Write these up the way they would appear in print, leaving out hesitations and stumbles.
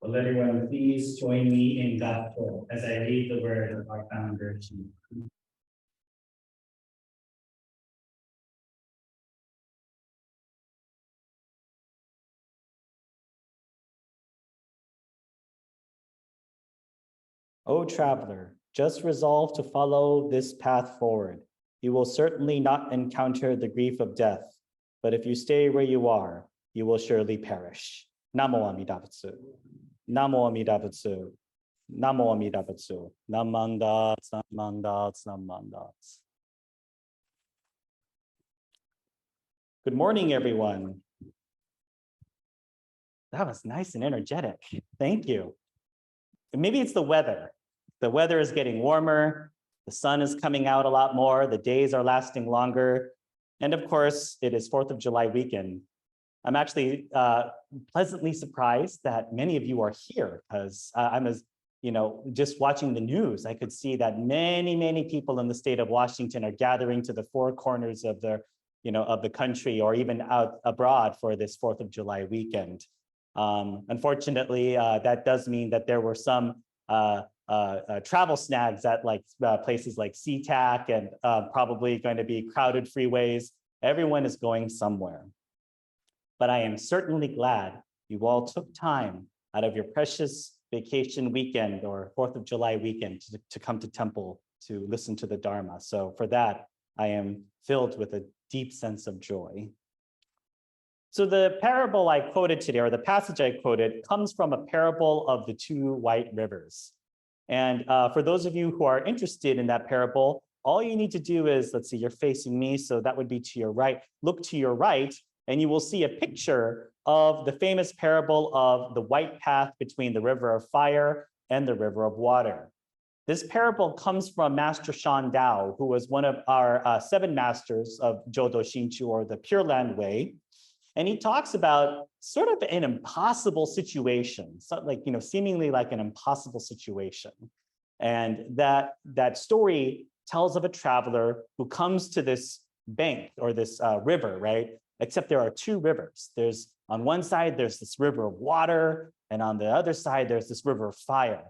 Will everyone please join me in gospel as I read the word of our founder, chief. O traveler, just resolve to follow this path forward. You will certainly not encounter the grief of death, but if you stay where you are, you will surely perish. Namo Amida Butsu. Namo Amida Butsu. Namo Amida Butsu. Namandats, namandats, namandats. Good morning, everyone. That was nice and energetic. Thank you. Maybe it's the weather. The weather is getting warmer. The sun is coming out a lot more. The days are lasting longer. And of course, it is 4th of July weekend. I'm actually pleasantly surprised that many of you are here because just watching the news, I could see that many people in the state of Washington are gathering to the four corners of the country or even out abroad for this 4th of July weekend. Unfortunately, that does mean that there were some travel snags at places like SeaTac and probably going to be crowded freeways. Everyone is going somewhere. But I am certainly glad you all took time out of your precious vacation weekend or 4th of July weekend to come to temple to listen to the Dharma. So for that, I am filled with a deep sense of joy. So the parable I quoted today, or the passage I quoted, comes from a parable of the two white rivers. And for those of you who are interested in that parable, all you need to do is, let's see, you're facing me, so that would be to your right. Look to your right, and you will see a picture of the famous parable of the white path between the river of fire and the river of water. This parable comes from Master Shan Dao, who was one of our 7 masters of Jodo Shinchu, or the Pure Land Way. And he talks about sort of an impossible situation, seemingly like an impossible situation. And that story tells of a traveler who comes to this bank or this river, right? Except there are 2 rivers. There's on one side, there's this river of water, and on the other side, there's this river of fire.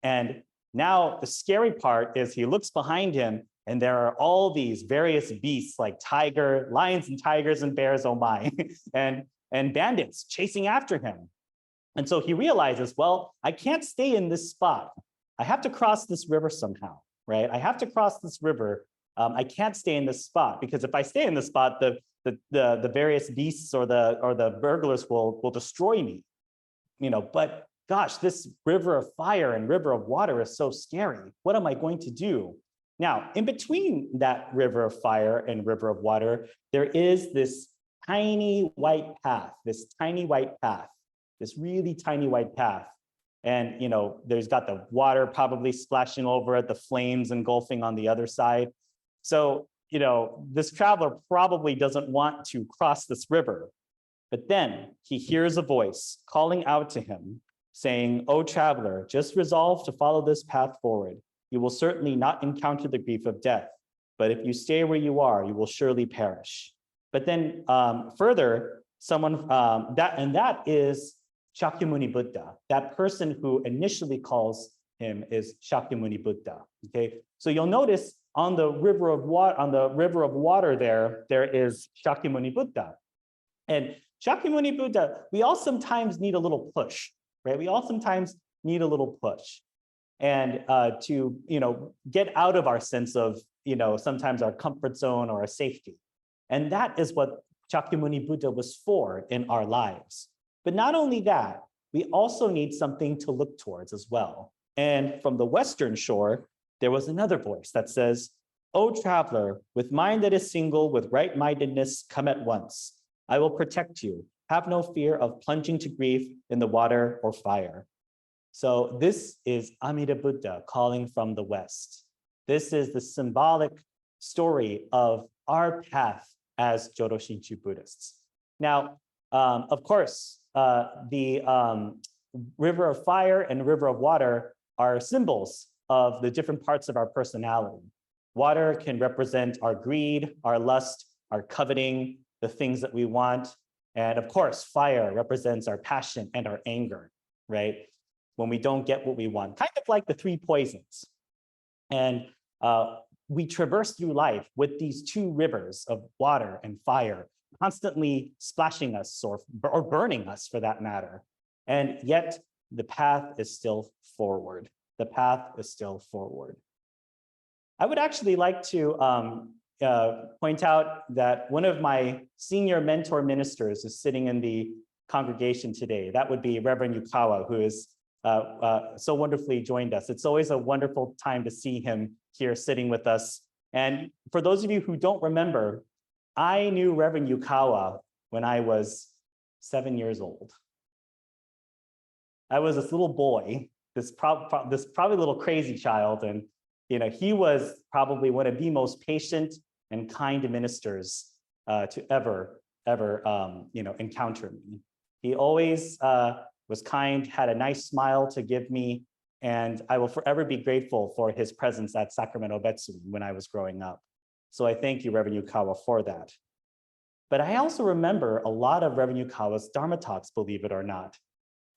And now the scary part is he looks behind him, and there are all these various beasts like lions and tigers and bears, oh my, and bandits chasing after him. And so he realizes, well, I can't stay in this spot. I have to cross this river somehow, right? I have to cross this river. I can't stay in this spot because if I stay in this spot, the various beasts or the burglars will destroy me, But gosh, this river of fire and river of water is so scary. What am I going to do? Now, in between that river of fire and river of water, there is this tiny white path, this really tiny white path. And, there's got the water probably splashing over it, the flames engulfing on the other side. So, this traveler probably doesn't want to cross this river. But then he hears a voice calling out to him saying, "O traveler, just resolve to follow this path forward. You will certainly not encounter the grief of death, but if you stay where you are, you will surely perish." But then further, that is Shakyamuni Buddha. That person who initially calls him is Shakyamuni Buddha. Okay, so you'll notice on the river of water there is Shakyamuni Buddha, and Shakyamuni Buddha. We all sometimes need a little push, right? We all sometimes need a little push. And to get out of our sense of sometimes our comfort zone or our safety. And that is what Shakyamuni Buddha was for in our lives. But not only that, we also need something to look towards as well. And from the Western shore, there was another voice that says, "O traveler, with mind that is single, with right-mindedness, come at once. I will protect you. Have no fear of plunging to grief in the water or fire." So this is Amida Buddha calling from the West. This is the symbolic story of our path as Jodo Shinchu Buddhists. Now, of course, the river of fire and river of water are symbols of the different parts of our personality. Water can represent our greed, our lust, our coveting, the things that we want. And of course, fire represents our passion and our anger, right? when we don't get what we want, kind of like the three poisons. And we traverse through life with these two rivers of water and fire, constantly splashing us or burning us for that matter. And yet the path is still forward. The path is still forward. I would actually like to point out that one of my senior mentor ministers is sitting in the congregation today. That would be Reverend Yukawa, who is so wonderfully joined us. It's always a wonderful time to see him here sitting with us. And for those of you who don't remember, I knew Reverend Yukawa when I was 7 years old. I was this little boy, this probably little crazy child, and he was probably one of the most patient and kind ministers to ever encounter me. He always was kind, had a nice smile to give me, and I will forever be grateful for his presence at Sacramento Betsui when I was growing up. So I thank you, Reverend Yukawa, for that. But I also remember a lot of Reverend Yukawa's Dharma talks, believe it or not.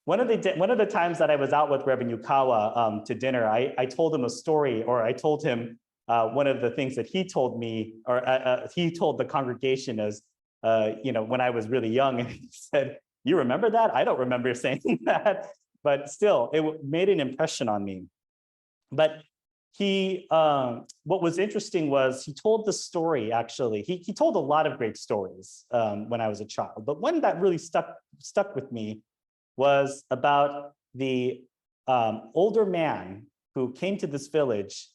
One of the times that I was out with Reverend Yukawa to dinner, I told him a story, or I told him one of the things that he told me, or he told the congregation as, when I was really young, and he said, "You remember that? I don't remember saying that." But still, it made an impression on me. But what was interesting was he told the story, actually. He told a lot of great stories when I was a child, but one that really stuck with me was about the older man who came to this village,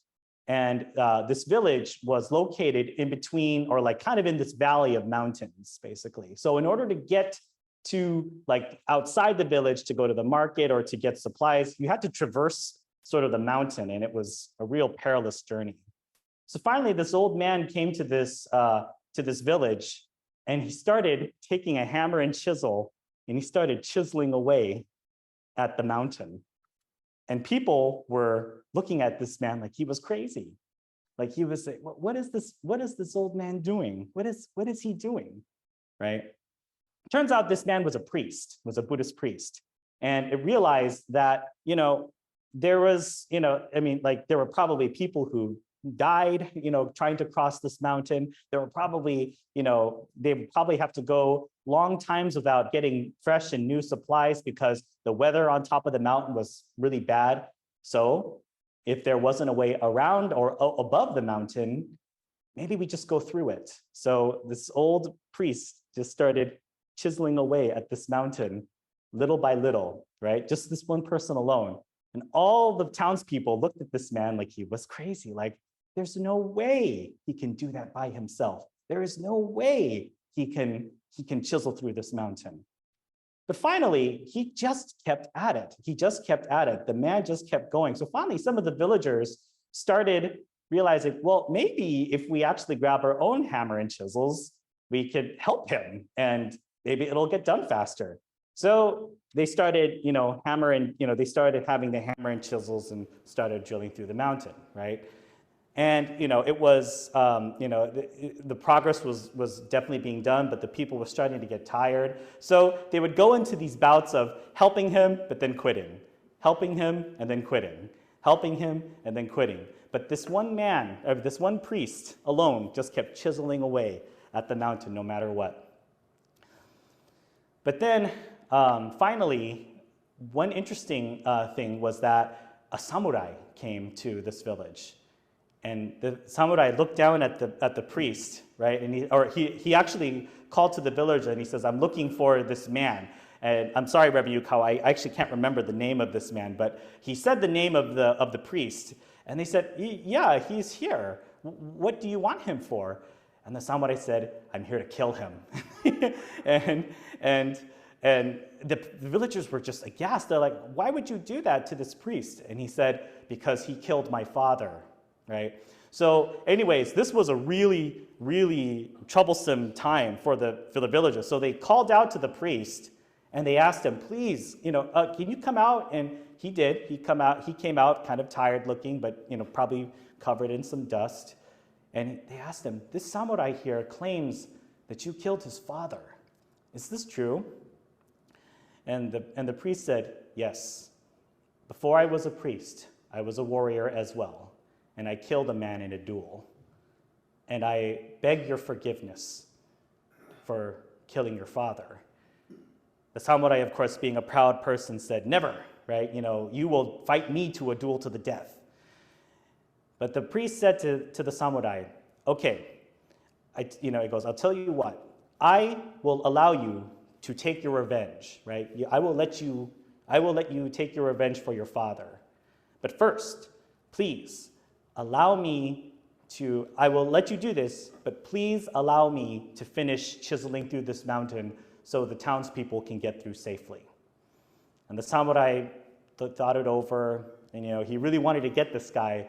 and this village was located in between, or like kind of in this valley of mountains, basically. So in order to get to like outside the village to go to the market or to get supplies, you had to traverse sort of the mountain, and it was a real perilous journey. So finally, this old man came to this village, and he started taking a hammer and chisel, and he started chiseling away at the mountain. And people were looking at this man like he was crazy. Like he was saying, what is this old man doing? What is he doing, right? Turns out this man was a Buddhist priest. And it realized that, there was, there were probably people who died, trying to cross this mountain. There were probably, they would probably have to go long times without getting fresh and new supplies because the weather on top of the mountain was really bad. So if there wasn't a way around or above the mountain, maybe we just go through it. So this old priest just started chiseling away at this mountain little by little, right? Just this one person alone. And all the townspeople looked at this man like he was crazy. Like, there's no way he can do that by himself. There is no way he can chisel through this mountain. But finally, he just kept at it. The man just kept going. So finally, some of the villagers started realizing, well, maybe if we actually grab our own hammer and chisels, we could help him, and maybe it'll get done faster. So they started, they started having the hammer and chisels and started drilling through the mountain, right? And, it was, the progress was definitely being done, but the people were starting to get tired. So they would go into these bouts of helping him, but then quitting, helping him, and then quitting, helping him, and then quitting. But this one man, or this one priest alone just kept chiseling away at the mountain no matter what. But then finally, one interesting thing was that a samurai came to this village. And the samurai looked down at the priest, right? And he actually called to the village and he says, "I'm looking for this man." And I'm sorry, Reverend Yukawa, I actually can't remember the name of this man, but he said the name of the priest. And they said, "Yeah, he's here. What do you want him for?" And the samurai said, "I'm here to kill him." and the villagers were just aghast. They're like, "Why would you do that to this priest?" And he said, "Because he killed my father." Right? So anyways, this was a really, really troublesome time for the villagers. So they called out to the priest and they asked him, "Please, can you come out?" And he did. He came out kind of tired looking, but probably covered in some dust. And they asked him, "This samurai here claims that you killed his father. Is this true?" And the priest said, "Yes, Before I was a priest, I was a warrior as well, and I killed a man in a duel. And I beg your forgiveness for killing your father. The samurai, of course, being a proud person, said, never, right? You will fight me to a duel to the death. But the priest said to the samurai, okay, he goes, I'll tell you what, I will allow you to take your revenge, right? I will let you take your revenge for your father. But first, please, I will let you do this, but please allow me to finish chiseling through this mountain so the townspeople can get through safely. And the samurai thought it over, and he really wanted to get this guy,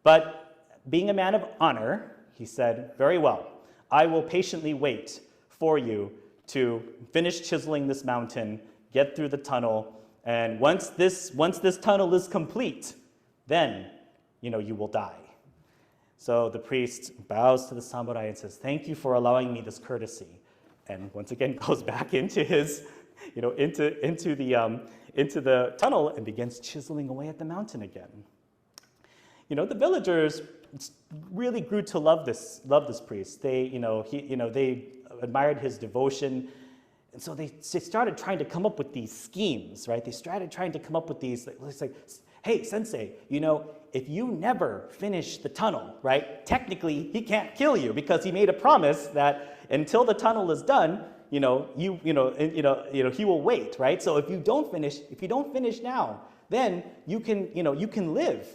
but being a man of honor, he said, very well, I will patiently wait for you to finish chiseling this mountain, get through the tunnel, and once this tunnel is complete, then you will die. So the priest bows to the samurai and says, thank you for allowing me this courtesy. And once again goes back into his, into the tunnel and begins chiseling away at the mountain again. The villagers really grew to love this priest. They, they admired his devotion. And so they started trying to come up with these schemes, right? They started trying to come up with these, like, hey, sensei, if you never finish the tunnel, right, technically he can't kill you because he made a promise that until the tunnel is done, he will wait, right? So if you don't finish now, then you can live.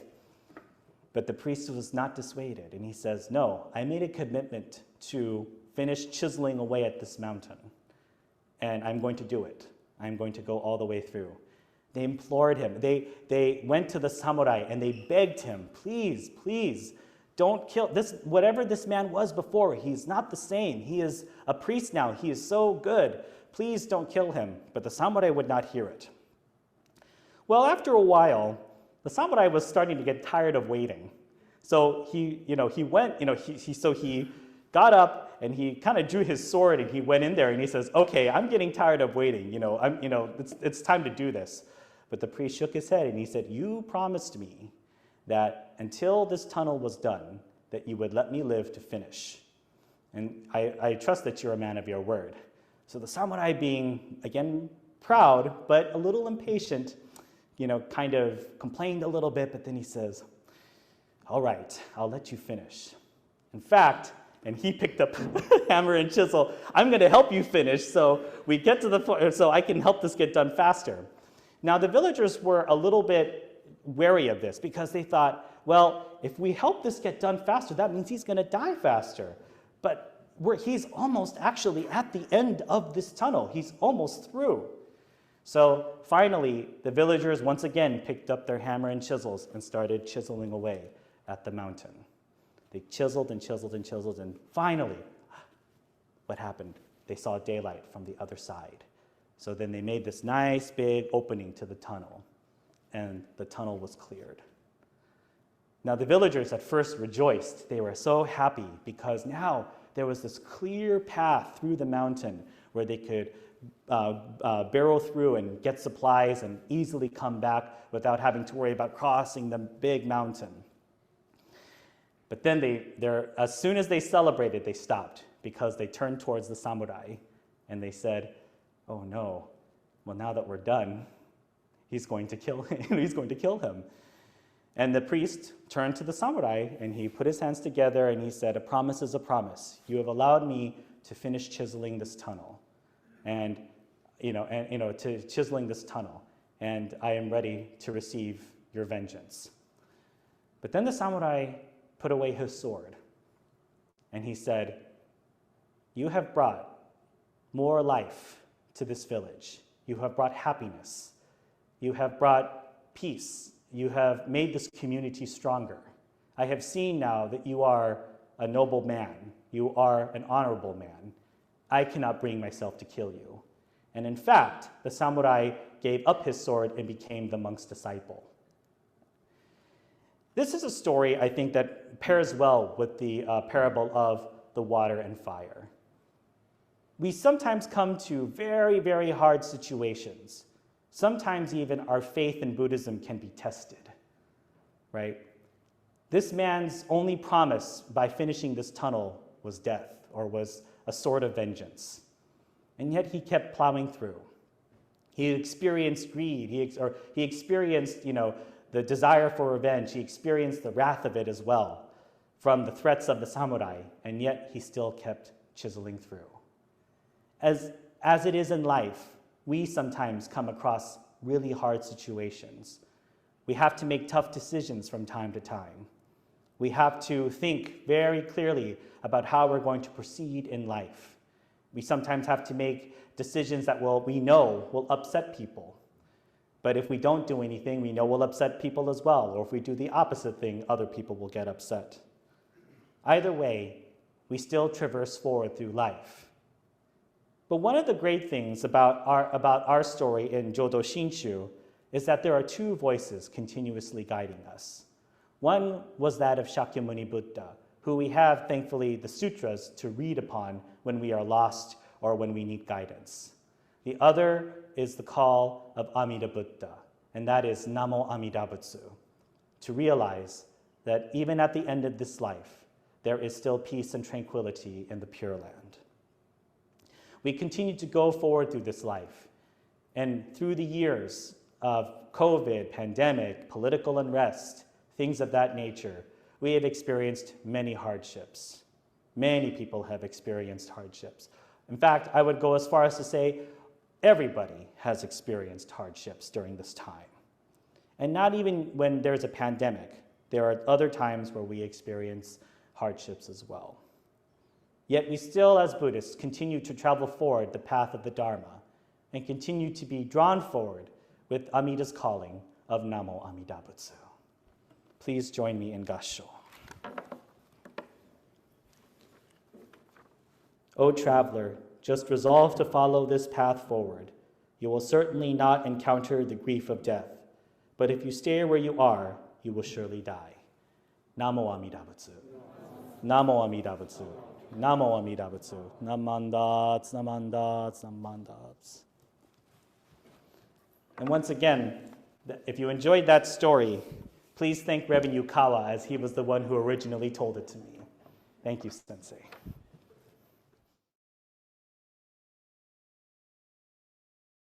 But the priest was not dissuaded, and he says, no, I made a commitment to finish chiseling away at this mountain, and I'm going to do it. I'm going to go all the way through. They implored him. They went to the samurai and they begged him, please, please, don't kill this. Whatever this man was before, he's not the same. He is a priest now. He is so good. Please don't kill him. But the samurai would not hear it. Well, after a while, the samurai was starting to get tired of waiting. So he got up and he kind of drew his sword and he went in there and he says, okay, I'm getting tired of waiting. It's time to do this. But the priest shook his head and he said, you promised me that until this tunnel was done, that you would let me live to finish. And I trust that you're a man of your word. So the samurai, being, again, proud, but a little impatient, kind of complained a little bit, but then he says, all right, I'll let you finish. In fact, and he picked up hammer and chisel, I'm going to help you finish so we get to the point, so I can help this get done faster. Now, the villagers were a little bit wary of this because they thought, well, if we help this get done faster, that means he's going to die faster. But he's almost actually at the end of this tunnel. He's almost through. So finally, the villagers once again picked up their hammer and chisels and started chiseling away at the mountain. They chiseled and chiseled and chiseled, and finally, what happened? They saw daylight from the other side. So then they made this nice big opening to the tunnel, and the tunnel was cleared. Now the villagers at first rejoiced. They were so happy because now there was this clear path through the mountain where they could barrel through and get supplies and easily come back without having to worry about crossing the big mountain. But then as soon as they celebrated, they stopped because they turned towards the samurai and they said, oh no, well now that we're done, he's going to kill him. And the priest turned to the samurai and he put his hands together and he said, a promise is a promise. You have allowed me to finish chiseling this tunnel and to chiseling this tunnel, and I am ready to receive your vengeance. But then the samurai put away his sword and he said, you have brought more life to this village. You have brought happiness. You have brought peace. You have made this community stronger. I have seen now that you are a noble man. You are an honorable man. I cannot bring myself to kill you. And in fact, the samurai gave up his sword and became the monk's disciple. This is a story, I think, that pairs well with the parable of the water and fire. We sometimes come to very, very hard situations, Sometimes even our faith in Buddhism can be tested, right? This man's only promise by finishing this tunnel was death, or was a sword of vengeance. And yet he kept plowing through. He experienced greed, he experienced, the desire for revenge, he experienced the wrath of it as well from the threats of the samurai, and yet he still kept chiseling through. As it is in life, we sometimes come across really hard situations. We have to make tough decisions from time to time. We have to think very clearly about how we're going to proceed in life. We sometimes have to make decisions that we know will upset people. But if we don't do anything, we know we'll upset people as well. Or if we do the opposite thing, other people will get upset. Either way, we still traverse forward through life. But one of the great things about our story in Jodo Shinshu is that there are two voices continuously guiding us. One was that of Shakyamuni Buddha, who we have, thankfully, the sutras to read upon when we are lost or when we need guidance. The other is the call of Amida Buddha, and that is Namo Amida Butsu, to realize that even at the end of this life, there is still peace and tranquility in the Pure Land. We continue to go forward through this life, and through the years of COVID, pandemic, political unrest, things of that nature, we have experienced many hardships. Many people have experienced hardships. In fact, I would go as far as to say everybody has experienced hardships during this time. And not even when there's a pandemic, there are other times where we experience hardships as well. Yet we still, as Buddhists, continue to travel forward the path of the Dharma and continue to be drawn forward with Amida's calling of Namo Amida Butsu. Please join me in Gassho. O traveler, just resolve to follow this path forward. You will certainly not encounter the grief of death, but if you stay where you are, you will surely die. Namo Amida Butsu. Namo Amida Butsu. Namo Amida Butsu. Namandats, namandats, namandats. And once again, if you enjoyed that story, please thank Reverend Yukawa, as he was the one who originally told it to me. Thank you, Sensei.